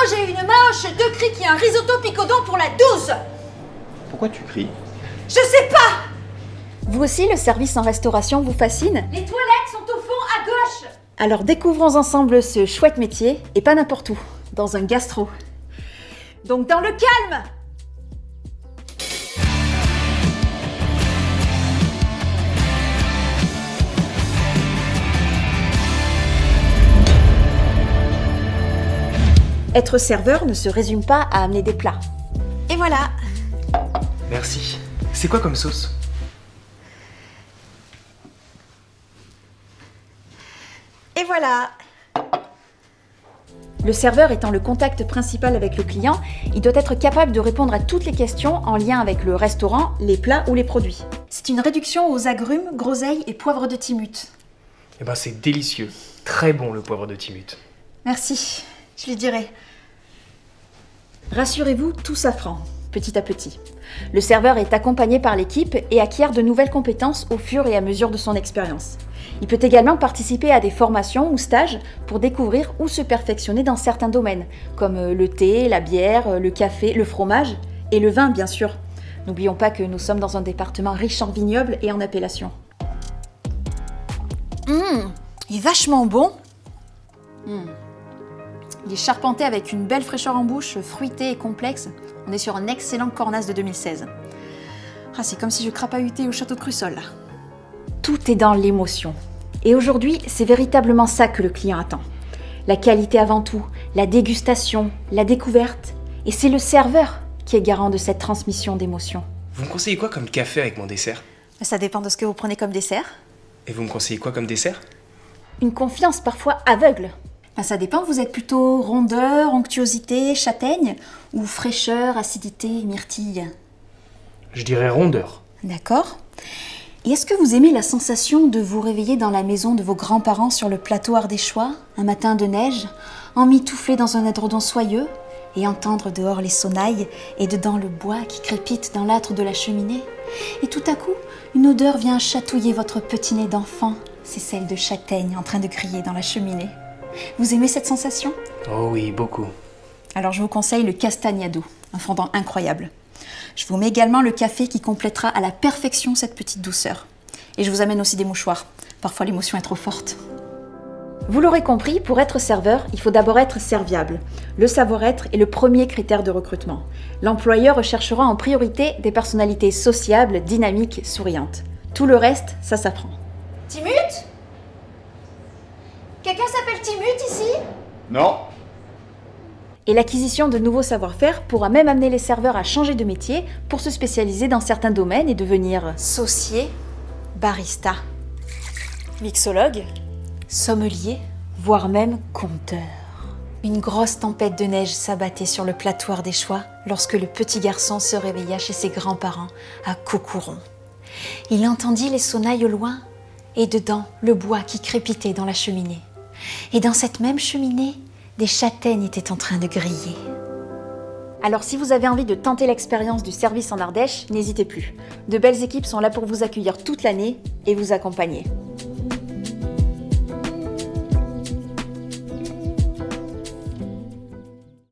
j'ai une moche, 2 criques et un risotto picodon pour la 12. Pourquoi tu cries? Je sais pas. Vous aussi, le service en restauration vous fascine? Les toilettes sont au fond à gauche. Alors découvrons ensemble ce chouette métier, et pas n'importe où, dans un gastro. Donc dans le calme. Être serveur ne se résume pas à amener des plats. Et voilà. Merci. C'est quoi comme sauce? Et voilà. Le serveur étant le contact principal avec le client, il doit être capable de répondre à toutes les questions en lien avec le restaurant, les plats ou les produits. C'est une réduction aux agrumes, groseilles et poivre de Timut. Eh ben c'est délicieux. Très bon le poivre de Timut. Merci, je lui dirai. Rassurez-vous, tout s'apprend, petit à petit. Le serveur est accompagné par l'équipe et acquiert de nouvelles compétences au fur et à mesure de son expérience. Il peut également participer à des formations ou stages pour découvrir ou se perfectionner dans certains domaines, comme le thé, la bière, le café, le fromage et le vin, bien sûr. N'oublions pas que nous sommes dans un département riche en vignobles et en appellations. Il est vachement bon. Il est charpenté avec une belle fraîcheur en bouche, fruité et complexe. On est sur un excellent Cornas de 2016. Ah, c'est comme si je crapahutais au château de Crussol, là. Tout est dans l'émotion. Et aujourd'hui, c'est véritablement ça que le client attend. La qualité avant tout, la dégustation, la découverte. Et c'est le serveur qui est garant de cette transmission d'émotions. Vous me conseillez quoi comme café avec mon dessert? Ça dépend de ce que vous prenez comme dessert. Et vous me conseillez quoi comme dessert? Une confiance parfois aveugle. Ça dépend, vous êtes plutôt rondeur, onctuosité, châtaigne ou fraîcheur, acidité, myrtille? Je dirais rondeur. D'accord. Et est-ce que vous aimez la sensation de vous réveiller dans la maison de vos grands-parents sur le plateau ardéchois, un matin de neige, emmitouflé dans un édredon soyeux, et entendre dehors les sonnailles et dedans le bois qui crépite dans l'âtre de la cheminée? Et tout à coup, une odeur vient chatouiller votre petit nez d'enfant. C'est celle de châtaigne en train de griller dans la cheminée. Vous aimez cette sensation? Oh oui, beaucoup. Alors je vous conseille le castagnado, un fondant incroyable. Je vous mets également le café qui complétera à la perfection cette petite douceur. Et je vous amène aussi des mouchoirs. Parfois l'émotion est trop forte. Vous l'aurez compris, pour être serveur, il faut d'abord être serviable. Le savoir-être est le premier critère de recrutement. L'employeur recherchera en priorité des personnalités sociables, dynamiques, souriantes. Tout le reste, ça s'apprend. Timut? Quelqu'un s'appelle Timut ici? Non. Et l'acquisition de nouveaux savoir-faire pourra même amener les serveurs à changer de métier pour se spécialiser dans certains domaines et devenir saucier, barista, mixologue, sommelier, voire même conteur. Une grosse tempête de neige s'abattait sur le plateau ardéchois lorsque le petit garçon se réveilla chez ses grands-parents à Caucouron. Il entendit les sonnailles au loin et dedans le bois qui crépitait dans la cheminée. Et dans cette même cheminée, des châtaignes étaient en train de griller. Alors si vous avez envie de tenter l'expérience du service en Ardèche, n'hésitez plus. De belles équipes sont là pour vous accueillir toute l'année et vous accompagner.